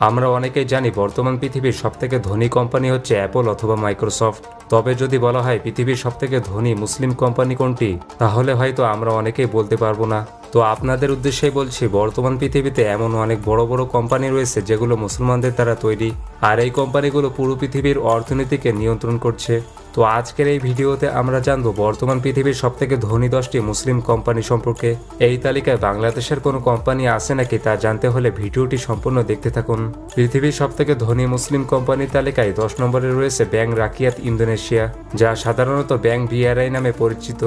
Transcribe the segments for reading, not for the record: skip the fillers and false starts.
আমরা অনেকেই জানি বর্তমান পৃথিবীর সবথেকে ধনী কোম্পানি হচ্ছে অ্যাপল অথবা মাইক্রোসফট। তবে যদি বলা হয় পৃথিবীর সবথেকে ধনী মুসলিম কোম্পানি কোনটি, তাহলে হয়তো আমরা অনেকেই বলতে পারবো না। তো আপনাদের উদ্দেশ্যেই বলছি, বর্তমান পৃথিবীতে এমন অনেক বড় বড় কোম্পানি রয়েছে যেগুলো মুসলমানদের দ্বারা তৈরি, আর এই কোম্পানিগুলো পুরো পৃথিবীর অর্থনীতিকে নিয়ন্ত্রণ করছে। তো আজকের এই ভিডিওতে আমরা জানবো বর্তমান পৃথিবীর সবথেকে ধনী 10টি মুসলিম কোম্পানি সম্পর্কে। এই তালিকায় বাংলাদেশের কোনো কোম্পানি আছে নাকি তা জানতে হলে ভিডিওটি সম্পূর্ণ দেখতে থাকুন। পৃথিবীর সবথেকে ধনী মুসলিম কোম্পানির তালিকায় 10 নম্বরে রয়েছে ব্যাংক রাকিয়াত ইন্দোনেশিয়া, যা সাধারণত ব্যাংক বিআরআই নামে পরিচিত।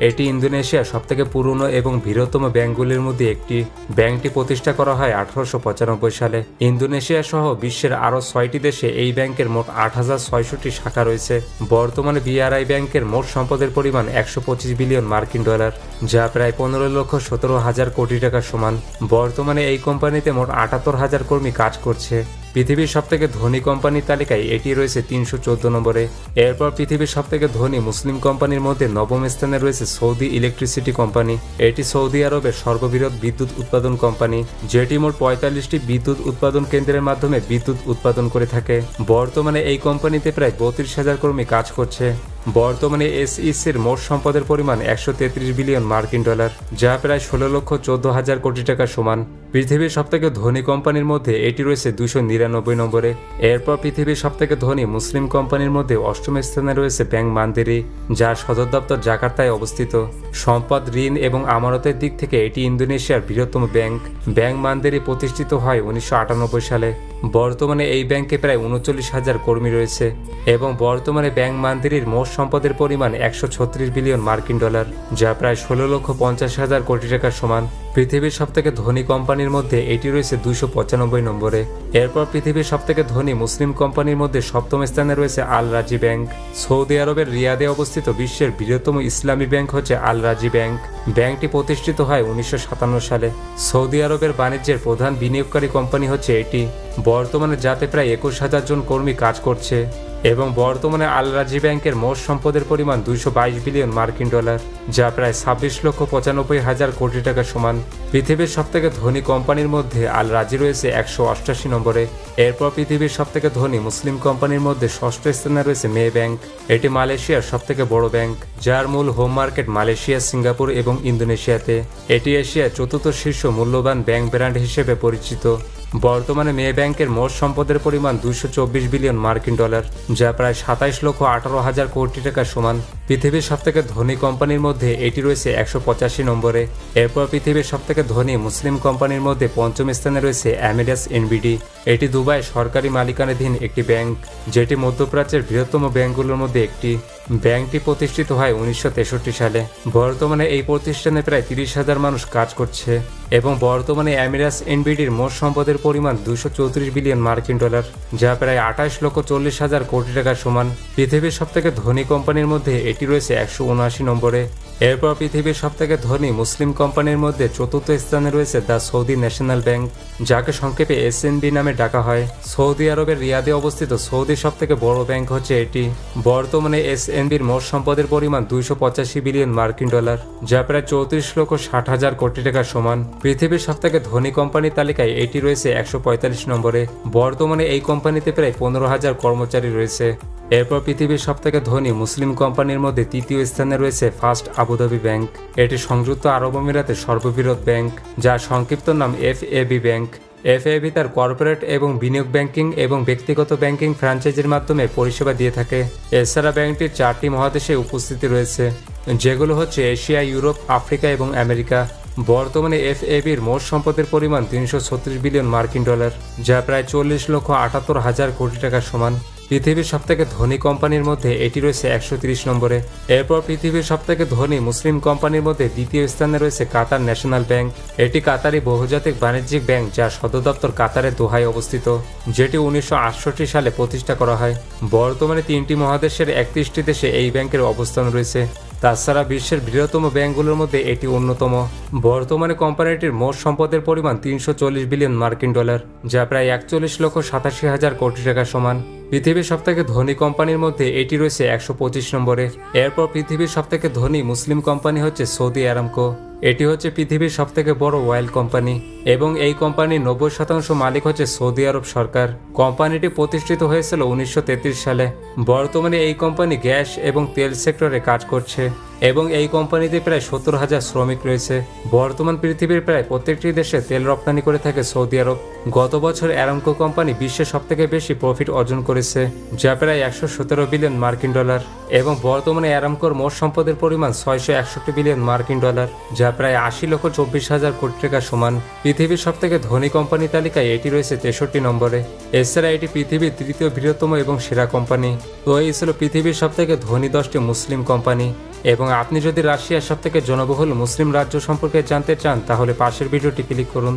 এটি ইন্দোনেশিয়ার সবথেকে পুরনো এবং বৃহত্তম ব্যাংকগুলির মধ্যে একটি। ব্যাংকটি প্রতিষ্ঠা করা হয় 1895 সালে। ইন্দোনেশিয়া সহ বিশ্বের আরও 6টি দেশে এই ব্যাংকের মোট 8066টি শাখা রয়েছে। বর্তমানে বিআরআই ব্যাংকের মোট সম্পদের পরিমাণ 125 বিলিয়ন মার্কিন ডলার, যা প্রায় 15,17,000 কোটি টাকার সমান। বর্তমানে এই কোম্পানিতে মোট 78,000 কর্মী কাজ করছে। পৃথিবীর সবথেকে ধনী কোম্পানির তালিকায় এটি রয়েছে 314 নম্বরে। এরপর পৃথিবীর সবথেকে ধনী মুসলিম কোম্পানির মধ্যে নবম স্থানে রয়েছে সৌদি ইলেকট্রিসিটি কোম্পানি। এটি সৌদি আরবের সর্ববৃহৎ বিদ্যুৎ উৎপাদন কোম্পানি, যেটি মোট 45টি বিদ্যুৎ উৎপাদন কেন্দ্রের মাধ্যমে বিদ্যুৎ উৎপাদন করে থাকে। বর্তমানে এই কোম্পানিতে প্রায় 32,000 কর্মী কাজ করছে। বর্তমানে এসইসির মোট সম্পদের পরিমাণ 133 বিলিয়ন মার্কিন ডলার, যা প্রায় 16,14,000 কোটি টাকা সমান। পৃথিবীর সবথেকে ধনী কোম্পানির মধ্যে এটি রয়েছে 299 নম্বরে। এরপর পৃথিবীর সবথেকে ধনী মুসলিম কোম্পানির মধ্যে 8ম স্থানে রয়েছে ব্যাংক মান্দেরি, যার সদর দপ্তর জাকার্তায় অবস্থিত। সম্পদ, ঋণ এবং আমানতের দিক থেকে এটি ইন্দোনেশিয়ার বৃহত্তম ব্যাংক। ব্যাংক মান্দেরি প্রতিষ্ঠিত হয় 1998 সালে। বর্তমানে এই ব্যাংকে প্রায় 39,000 কর্মী রয়েছে এবং বর্তমানে ব্যাংক মান্দেরির মোট সম্পদের পরিমাণ 136 বিলিয়ন মার্কিন ডলার, যা প্রায় 16,50,000 কোটি টাকার সমান। পৃথিবীর সবথেকে ধনী কোম্পানির মধ্যে এটি রয়েছে 295 নম্বরে। এরপর পৃথিবীর সবথেকে ধনী মুসলিম কোম্পানির মধ্যে 7ম স্থানে রয়েছে আল রাজি ব্যাংক। সৌদি আরবের রিয়াদে অবস্থিত বিশ্বের বৃহত্তম ইসলামী ব্যাংক হচ্ছে আল রাজি ব্যাংক। ব্যাংকটি প্রতিষ্ঠিত হয় 1957 সালে। সৌদি আরবের বাণিজ্যের প্রধান বিনিয়োগকারী কোম্পানি হচ্ছে এটি। বর্তমানে যাতে প্রায় 21,000 জন কর্মী কাজ করছে এবং বর্তমানে আল রাজি ব্যাংকের মোট সম্পদের পরিমাণ 222 বিলিয়ন মার্কিন ডলার, যা প্রায় 26,95,000 কোটি টাকা সমান। পৃথিবীর সবথেকে ধনী কোম্পানির মধ্যে আল রাজি রয়েছে 188 নম্বরে। এরপর পৃথিবীর সবথেকে ধনী মুসলিম কোম্পানির মধ্যে 6ষ্ঠ স্থানে রয়েছে মে ব্যাংক। এটি মালয়েশিয়ার সবথেকে বড় ব্যাংক, যার মূল হোম মার্কেট মালয়েশিয়া, সিঙ্গাপুর এবং ইন্দোনেশিয়াতে। এটি এশিয়ার 4র্থ শীর্ষ মূল্যবান ব্যাংক ব্র্যান্ড হিসেবে পরিচিত। বর্তমানে মে ব্যাংকের মোট সম্পদের পরিমাণ 224 বিলিয়ন মার্কিন ডলার, যা প্রায় 27,18,000 কোটি টাকার সমান। পৃথিবীর সবথেকে ধনী কোম্পানির মধ্যে এটি রয়েছে 185 নম্বরে। এরপর পৃথিবীর সবথেকে ধনী মুসলিম কোম্পানির মধ্যে 5ম স্থানে রয়েছে অ্যামেডাস এনবিডি। এটি দুবাই সরকারি মালিকানাধীন একটি ব্যাংক, যেটি মধ্যপ্রাচ্যের বৃহত্তম ব্যাংকগুলোর মধ্যে একটি। ব্যাংকটি প্রতিষ্ঠিত হয় 1963 সালে। বর্তমানে এই প্রতিষ্ঠানে প্রায় 30,000 মানুষ কাজ করছে এবং বর্তমানে অ্যামেডাস এনবিডির মোট সম্পদের পরিমাণ 234 বিলিয়ন মার্কিন ডলার, যা প্রায় 28,40,000 কোটি টাকার সমান। পৃথিবীর সবথেকে ধনী কোম্পানির মধ্যে এটি রয়েছে 179 নম্বরে। এরপর পৃথিবীর সবথেকে ধনী মুসলিম কোম্পানির মধ্যে 4র্থ স্থানে রয়েছে দ্য সৌদি ন্যাশনাল ব্যাংক, যাকে সংক্ষেপে এসএনবি নামে ডাকা হয়। সৌদি আরবের রিয়াদে অবস্থিত সৌদির সবথেকে বড় ব্যাংক হচ্ছে এটি। বর্তমানে এসএনবির মোট সম্পদের পরিমাণ 285 বিলিয়ন মার্কিন ডলার, যা প্রায় 34,60,000 কোটি টাকার সমান। পৃথিবীর সবথেকে ধনী কোম্পানির তালিকায় এটি রয়েছে 145 নম্বরে। বর্তমানে এই কোম্পানিতে প্রায় 15,000 কর্মচারী রয়েছে। এরপর পৃথিবীর সবথেকে ধনী মুসলিম কোম্পানির মধ্যে 3য় স্থানে রয়েছে ফার্স্ট আবুধাবি ব্যাংক। এটি সংযুক্ত আরব আমিরাতের সর্ববৃহৎ ব্যাংক, যার সংক্ষিপ্ত নাম এফএবি ব্যাংক। এফএবি তার কর্পোরেট এবং বিনিয়োগ ব্যাংকিং এবং ব্যক্তিগত ব্যাংকিং ফ্র্যাঞ্চাইজির মাধ্যমে পরিষেবা দিয়ে থাকে। এছাড়া ব্যাংকটির 4টি মহাদেশে উপস্থিতি রয়েছে, যেগুলো হচ্ছে এশিয়া, ইউরোপ, আফ্রিকা এবং আমেরিকা। বর্তমানে এফএবির মোট সম্পদের পরিমাণ 336 বিলিয়ন মার্কিন ডলার, যা প্রায় 40,78,000 কোটি টাকার সমান। পৃথিবীর সবথেকে ধনী কোম্পানির মধ্যে এটি রয়েছে 130 নম্বরে। এরপর পৃথিবীর সবথেকে ধনী মুসলিম কোম্পানির মধ্যে 2য় স্থানে রয়েছে কাতার ন্যাশনাল ব্যাংক। এটি কাতারি বহুজাতিক বাণিজ্যিক ব্যাংক, যার সদর দপ্তর কাতারের দোহায় অবস্থিত, যেটি 1968 সালে প্রতিষ্ঠা করা হয়। বর্তমানে 3টি মহাদেশের 31টি দেশে এই ব্যাংকের অবস্থান রয়েছে। তাছাড়া বিশ্বের বৃহত্তম ব্যাংকগুলোর মধ্যে এটি অন্যতম। বর্তমানে কোম্পানিটির মোট সম্পদের পরিমাণ 340 বিলিয়ন মার্কিন ডলার, যা প্রায় 41,87,000 কোটি টাকা সমান। পৃথিবীর সবথেকে ধনী কোম্পানির মধ্যে এটি রয়েছে 125 নম্বরে। এরপর পৃথিবীর সবথেকে ধনী মুসলিম কোম্পানি হচ্ছে সৌদি আরামকো। এটি হচ্ছে পৃথিবীর সবথেকে বড় অয়েল কোম্পানি এবং এই কোম্পানির 90% মালিক হচ্ছে সৌদি আরব সরকার। কোম্পানিটি প্রতিষ্ঠিত হয়েছিল 1933 সালে। বর্তমানে এই কোম্পানি গ্যাস এবং তেল সেক্টরে কাজ করছে এবং এই কোম্পানিতে প্রায় 70,000 শ্রমিক রয়েছে। বর্তমান পৃথিবীর প্রায় প্রত্যেকটি দেশে তেল রপ্তানি করে থাকে সৌদি আরব। গত বছর অ্যারামকো কোম্পানি বিশ্বের সবথেকে বেশি প্রফিট অর্জন করেছে, যা প্রায় 117 বিলিয়ন মার্কিন ডলার এবং বর্তমানে অ্যারামকোর মোট সম্পদের পরিমাণ 661 বিলিয়ন মার্কিন ডলার, যা প্রায় 80,24,000 কোটি টাকা সমান। পৃথিবীর সবথেকে ধনী কোম্পানি তালিকায় এটি রয়েছে 63 নম্বরে। এছাড়া এটি পৃথিবীর তৃতীয় বৃহত্তম এবং সেরা কোম্পানি। তো এই ছিল পৃথিবীর সবথেকে ধনী 10টি মুসলিম কোম্পানি। এবং আপনি যদি রাশিয়ার সবথেকে জনবহুল মুসলিম রাজ্য সম্পর্কে জানতে চান তাহলে পাশের ভিডিওটি ক্লিক করুন।